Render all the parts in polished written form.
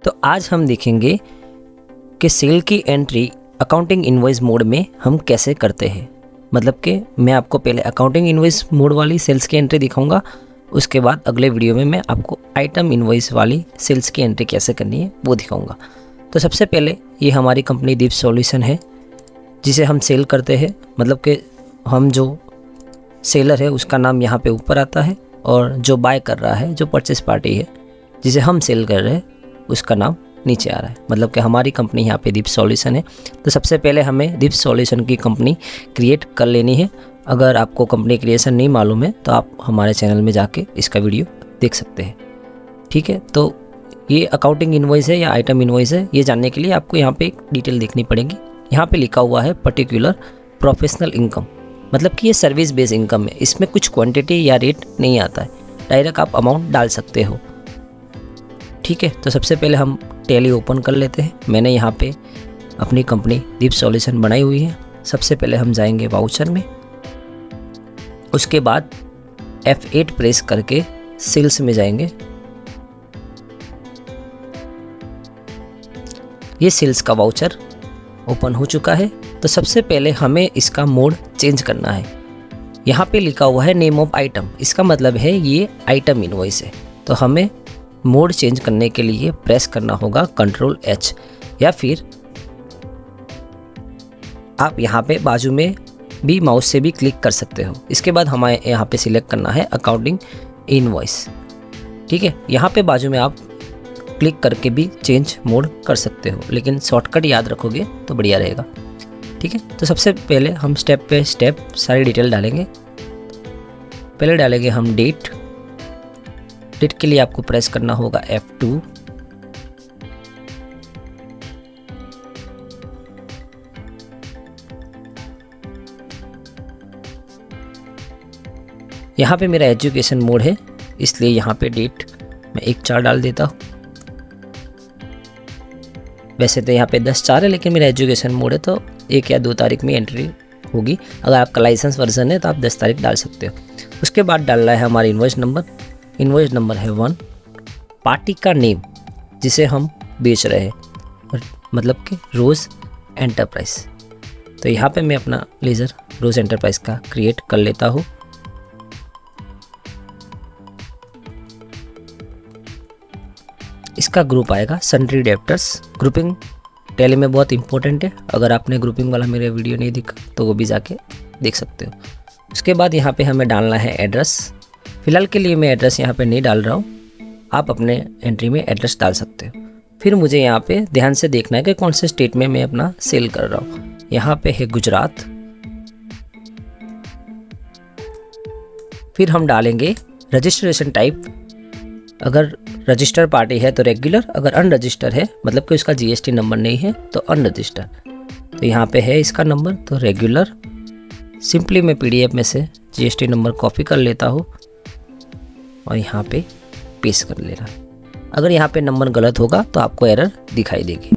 तो आज हम देखेंगे कि सेल की एंट्री अकाउंटिंग इनवॉइस मोड में हम कैसे करते हैं। मतलब कि मैं आपको पहले अकाउंटिंग इनवॉइस मोड वाली सेल्स की एंट्री दिखाऊंगा, उसके बाद अगले वीडियो में मैं आपको आइटम इनवॉइस वाली सेल्स की एंट्री कैसे करनी है वो दिखाऊंगा। तो सबसे पहले ये हमारी कंपनी दीप सॉल्यूशन है जिसे हम सेल करते हैं। मतलब कि हम जो सेलर है उसका नाम यहाँ पे ऊपर आता है और जो बाय कर रहा है, जो परचेस पार्टी है जिसे हम सेल कर रहे हैं, उसका नाम नीचे आ रहा है। मतलब कि हमारी कंपनी यहाँ पे दीप सॉल्यूशन है। तो सबसे पहले हमें दीप सॉल्यूशन की कंपनी क्रिएट कर लेनी है। अगर आपको कंपनी क्रिएशन नहीं मालूम है तो आप हमारे चैनल में जाके इसका वीडियो देख सकते हैं। ठीक है, तो ये अकाउंटिंग इनवॉइस है या आइटम इनवॉइस है, ये जानने के लिए आपको यहाँ पे एक डिटेल देखनी पड़ेगी। यहाँ पे लिखा हुआ है पर्टिकुलर प्रोफेशनल इनकम, मतलब कि ये सर्विस बेस्ड इनकम है। इसमें कुछ क्वांटिटी या रेट नहीं आता है, डायरेक्ट आप अमाउंट डाल सकते हो। ठीक है, तो सबसे पहले हम टैली ओपन कर लेते हैं। मैंने यहाँ पे अपनी कंपनी दीप सॉल्यूशन बनाई हुई है। सबसे पहले हम जाएंगे वाउचर में, उसके बाद F8 प्रेस करके सेल्स में जाएंगे। ये सेल्स का वाउचर ओपन हो चुका है। तो सबसे पहले हमें इसका मोड चेंज करना है। यहाँ पे लिखा हुआ है नेम ऑफ आइटम, इसका मतलब है ये आइटम इनवॉइस है। तो हमें मोड चेंज करने के लिए प्रेस करना होगा Ctrl+H, या फिर आप यहाँ पे बाजू में भी माउस से भी क्लिक कर सकते हो। इसके बाद हमें यहाँ पे सिलेक्ट करना है अकाउंटिंग इनवॉइस। ठीक है, यहाँ पे बाजू में आप क्लिक करके भी चेंज मोड कर सकते हो, लेकिन शॉर्टकट याद रखोगे तो बढ़िया रहेगा। ठीक है, तो सबसे पहले हम स्टेप पे स्टेप सारी डिटेल डालेंगे। पहले डालेंगे हम डेट। डेट के लिए आपको प्रेस करना होगा F2। यहाँ पे मेरा एजुकेशन मोड है, इसलिए यहाँ पे डेट मैं 1/4 डाल देता हूँ। वैसे तो यहाँ पे 10/4 है, लेकिन मेरा एजुकेशन मोड है तो 1 या 2 तारीख में एंट्री होगी। अगर आपका लाइसेंस वर्जन है तो आप 10 तारीख डाल सकते हो। उसके बाद डालना है हमारा इनवॉइस नंबर। इनवॉइस नंबर है 1। पार्टी का नेम जिसे हम बेच रहे हैं, मतलब कि रोज़ एंटरप्राइज। तो यहाँ पे मैं अपना लेज़र रोज़ एंटरप्राइज का क्रिएट कर लेता हूँ। इसका ग्रुप आएगा सन्ड्री डेब्टर्स। ग्रुपिंग टैली में बहुत इंपॉर्टेंट है। अगर आपने ग्रुपिंग वाला मेरा वीडियो नहीं देखा तो वो भी जाके देख सकते हो। उसके बाद यहाँ पे हमें डालना है एड्रेस। फिलहाल के लिए मैं एड्रेस यहाँ पे नहीं डाल रहा हूँ, आप अपने एंट्री में एड्रेस डाल सकते हो। फिर मुझे यहाँ पे ध्यान से देखना है कि कौन से स्टेट में मैं अपना सेल कर रहा हूँ। यहाँ पे है गुजरात। फिर हम डालेंगे रजिस्ट्रेशन टाइप। अगर रजिस्टर पार्टी है तो रेगुलर, अगर अनरजिस्टर है मतलब कि उसका GST नंबर नहीं है तो अनरजिस्टर। तो यहाँ पे है इसका नंबर तो रेगुलर। सिंपली मैं PDF में से GST नंबर कॉपी कर लेता हूँ और यहाँ पे पेस्ट कर लेना। अगर यहाँ पे नंबर गलत होगा तो आपको एरर दिखाई देगी।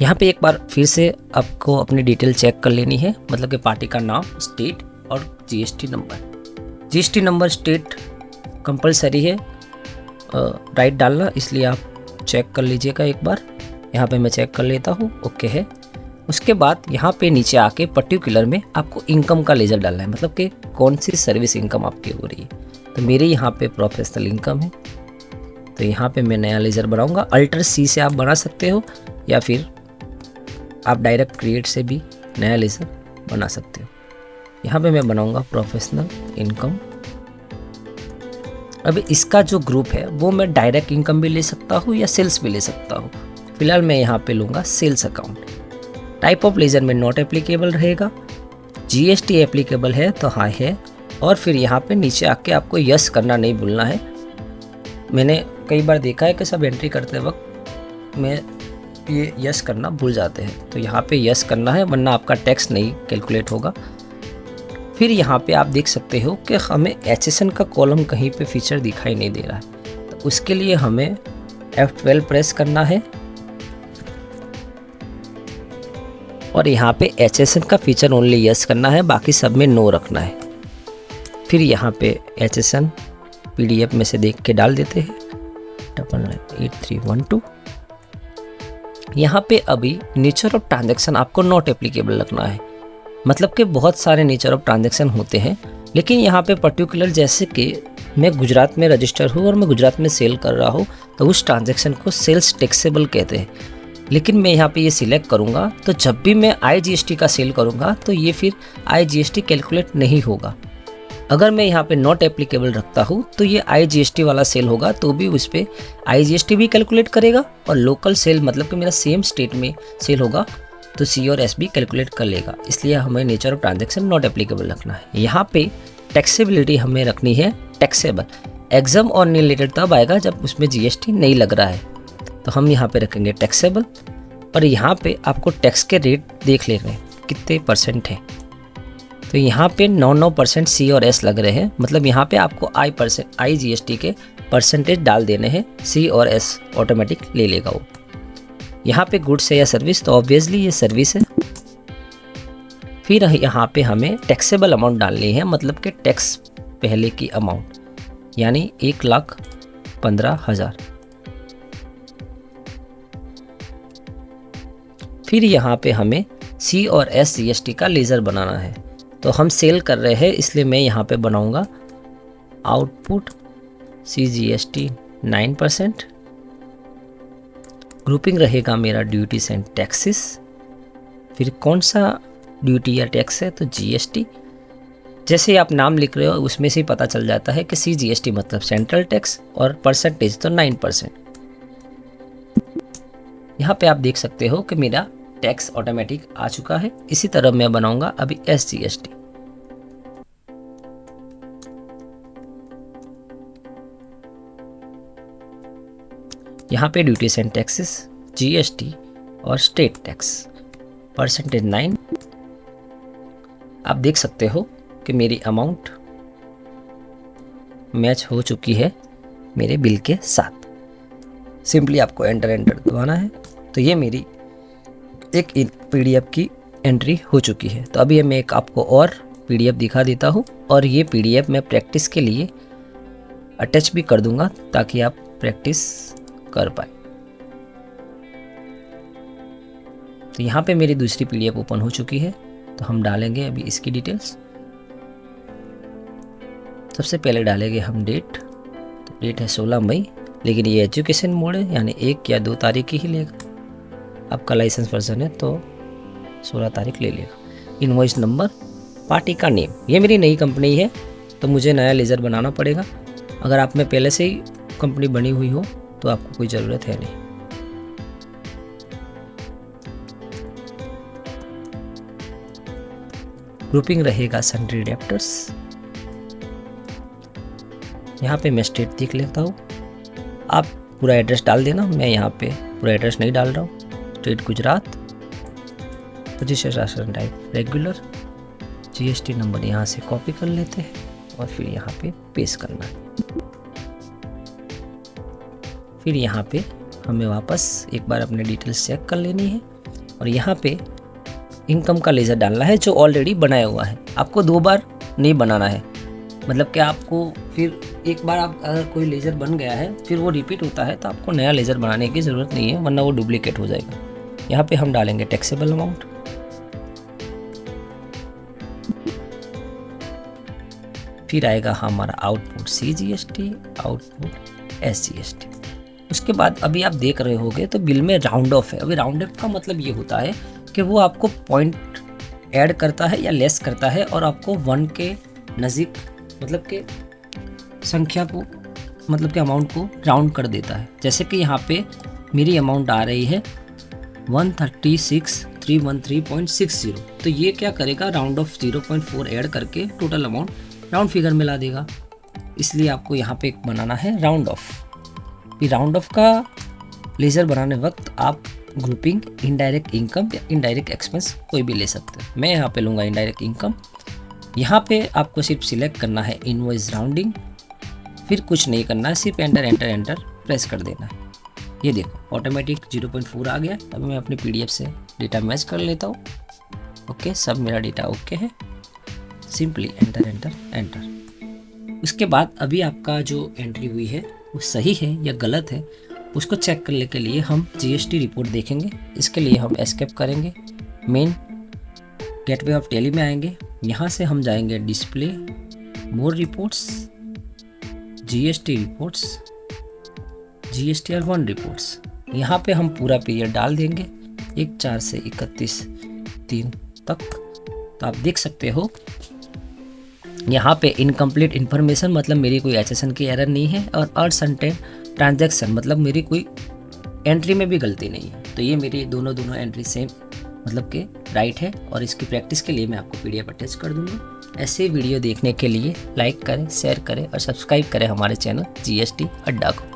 यहाँ पे एक बार फिर से आपको अपनी डिटेल चेक कर लेनी है, मतलब कि पार्टी का नाम, स्टेट और GST number. GST number state compulsory है राइट डालना, इसलिए आप चेक कर लीजिएगा एक बार। यहाँ पे मैं चेक कर लेता हूँ, ओके है। उसके बाद यहाँ पे नीचे आके पर्टिकुलर में आपको इनकम का लेजर डालना है, मतलब कि कौन सी सर्विस इनकम आपकी हो रही है। तो मेरे यहाँ पे प्रोफेशनल इनकम है, तो यहाँ पे मैं नया लेजर बनाऊँगा। Alt+C से आप बना सकते हो या फिर आप डायरेक्ट क्रिएट से भी नया लेजर बना सकते हो। यहाँ पे मैं बनाऊँगा प्रोफेशनल इनकम। अब इसका जो ग्रुप है वो मैं डायरेक्ट इनकम भी ले सकता हूँ या सेल्स भी ले सकता हूँ। फिलहाल मैं यहाँ पे लूँगा sales account. Type of ledger में नॉट एप्लीकेबल रहेगा, GST एप्लीकेबल है तो हाँ है। और फिर यहाँ पे नीचे आके आपको यस करना नहीं भूलना है। मैंने कई बार देखा है कि सब एंट्री करते वक्त मैं ये यस करना भूल जाते हैं, तो यहाँ पे यस करना है, वरना आपका टैक्स नहीं कैलकुलेट होगा। फिर यहाँ पे आप देख सकते हो कि हमें HSN का कॉलम कहीं पे फीचर दिखाई नहीं दे रहा है, तो उसके लिए हमें F12 प्रेस करना है और यहाँ पे HSN का फीचर ओनली यस करना है, बाकी सब में नो रखना है। फिर यहाँ पे HSN PDF में से देख के डाल देते हैं 888312। यहाँ पे अभी नेचर ऑफ ट्रांजैक्शन आपको नॉट एप्लीकेबल रखना है, मतलब कि बहुत सारे नेचर ऑफ ट्रांजैक्शन होते हैं, लेकिन यहाँ पे पर्टिकुलर जैसे कि मैं गुजरात में रजिस्टर हूँ और मैं गुजरात में सेल कर रहा हूँ तो उस ट्रांजैक्शन को सेल्स टैक्सेबल कहते हैं। लेकिन मैं यहाँ पे ये सिलेक्ट करूँगा तो जब भी मैं IGST का सेल करूँगा तो ये फिर IGST कैलकुलेट नहीं होगा। अगर मैं यहाँ पे नॉट एप्लीकेबल रखता हूँ तो ये IGST वाला सेल होगा तो भी उस पर IGST भी कैलकुलेट करेगा, और लोकल सेल मतलब कि मेरा सेम स्टेट में सेल होगा तो C और S भी कैलकुलेट कर लेगा। इसलिए हमें nature of transaction not applicable रखना है। यहाँ पे टैक्सेबिलिटी हमें रखनी है टैक्सेबल। एग्जाम और रिलेटेड तब आएगा जब उसमें GST नहीं लग रहा है, तो हम यहाँ पे रखेंगे टैक्सेबल। और यहाँ पे आपको टैक्स के रेट देख ले रहे हैं कितने % है, तो यहाँ पे 9% C और S लग रहे हैं, मतलब यहाँ पे आपको IGST के परसेंटेज डाल देने हैं, C और S ऑटोमेटिक ले लेगा वो। यहाँ पे गुड्स है या सर्विस, तो ऑब्वियसली ये सर्विस है। फिर यहाँ पे हमें टैक्सेबल अमाउंट डालनी है, मतलब कि टैक्स पहले की अमाउंट, यानी 1,15,000। फिर यहाँ पे हमें C और S GST का लेजर बनाना है, तो हम सेल कर रहे हैं इसलिए मैं यहाँ पे बनाऊंगा आउटपुट CGST 9%। ग्रुपिंग रहेगा मेरा ड्यूटीज एंड टैक्सेस। फिर कौन सा ड्यूटी या टैक्स है तो GST। जैसे आप नाम लिख रहे हो उसमें से ही पता चल जाता है कि CGST मतलब सेंट्रल टैक्स, और परसेंटेज तो 9%। यहाँ पे आप देख सकते हो कि मेरा टैक्स ऑटोमेटिक आ चुका है। इसी तरह मैं बनाऊंगा अभी SGST। यहाँ पे ड्यूटीज एंड टैक्सेस, GST और स्टेट टैक्स, परसेंटेज 9। आप देख सकते हो कि मेरी अमाउंट मैच हो चुकी है मेरे बिल के साथ। सिंपली आपको एंटर दबाना है, तो ये मेरी एक PDF की एंट्री हो चुकी है। तो अभी मैं एक आपको और PDF दिखा देता हूँ, और ये PDF मैं प्रैक्टिस के लिए अटैच भी कर दूंगा ताकि आप प्रैक्टिस कर पाए। तो यहाँ पे मेरी दूसरी PDF ओपन हो चुकी है, तो हम डालेंगे अभी इसकी डिटेल्स। सबसे पहले डालेंगे हम डेट, तो डेट है 16 मई, लेकिन ये एजुकेशन मोड है यानी 1 या 2 तारीख की ही लेगा। आपका लाइसेंस वर्जन है तो 16 तारीख ले लेगा। इनवॉइस नंबर, पार्टी का नेम, ये मेरी नई कंपनी है तो मुझे नया लेजर बनाना पड़ेगा। अगर आप में पहले से ही कंपनी बनी हुई हो तो आपको कोई ज़रूरत है नहीं। ग्रुपिंग रहेगा सन्ड्री डेप्टर्स। यहाँ पे मैं स्टेट देख लेता हूँ, आप पूरा एड्रेस डाल देना, मैं यहाँ पे पूरा एड्रेस नहीं डाल रहा हूँ। State Gujarat, registration type regular, GST number यहाँ से कॉपी कर लेते हैं और फिर यहाँ पे पेस्ट करना है। फिर यहाँ पे हमें वापस एक बार अपने डिटेल्स चेक कर लेनी है, और यहाँ पे इनकम का लेजर डालना है जो ऑलरेडी बनाया हुआ है। आपको 2 बार नहीं बनाना है, मतलब कि आपको फिर एक बार आप अगर कोई लेजर बन गया है फिर वो रिपीट होता है तो आपको नया लेजर बनाने की ज़रूरत नहीं है, वरना वो डुप्लीकेट हो जाएगा। यहाँ पे हम डालेंगे टैक्सेबल अमाउंट। फिर आएगा हमारा आउटपुट CGST, आउटपुट SGST। उसके बाद अभी आप देख रहे होगे तो बिल में राउंड ऑफ है। अभी राउंड ऑफ का मतलब ये होता है कि वो आपको पॉइंट ऐड करता है या लेस करता है और आपको 1 के नज़दीक मतलब के संख्या को मतलब के अमाउंट को राउंड कर देता है। जैसे कि यहाँ पे मेरी अमाउंट आ रही है 136,313.60, तो ये क्या करेगा, राउंड ऑफ 0.4 ऐड करके टोटल अमाउंट राउंड फिगर में ला देगा। इसलिए आपको यहाँ पे बनाना है राउंड ऑफ। फिर राउंड ऑफ का लेजर बनाने वक्त आप ग्रुपिंग इनडायरेक्ट इनकम या इनडायरेक्ट एक्सपेंस कोई भी ले सकते हैं। मैं यहाँ पे लूँगा इनडायरेक्ट इनकम। यहाँ पे आपको सिर्फ सिलेक्ट करना है इनवॉइस राउंडिंग, फिर कुछ नहीं करना है, सिर्फ एंटर प्रेस कर देना है। ये देखो ऑटोमेटिक 0.4 आ गया। अभी मैं अपने PDF से डेटा मैच कर लेता हूँ। ओके, सब मेरा डेटा ओके है। Simply enter. उसके बाद अभी आपका जो एंट्री हुई है वो सही है या गलत है, उसको चेक करने के लिए हम जीएसटी रिपोर्ट देखेंगे। इसके लिए हम एस्केप करेंगे, मेन गेटवे ऑफ टैली में आएंगे। यहाँ से हम जाएंगे display, more reports, GST reports, GSTR 1 reports. यहाँ पे हम पूरा पीरियड डाल देंगे 1/4 से 31/3 तक। तो आप देख सकते हो यहाँ पे इनकम्प्लीट इन्फॉर्मेशन मतलब मेरी कोई HSN की एरर नहीं है, और अनसर्टेन ट्रांजैक्शन मतलब मेरी कोई एंट्री में भी गलती नहीं है। तो ये मेरी दोनों एंट्री सेम मतलब कि राइट है, और इसकी प्रैक्टिस के लिए मैं आपको PDF अटैच कर दूंगा। ऐसे वीडियो देखने के लिए लाइक करें, शेयर करें और सब्सक्राइब करें हमारे चैनल GST अड्डा को।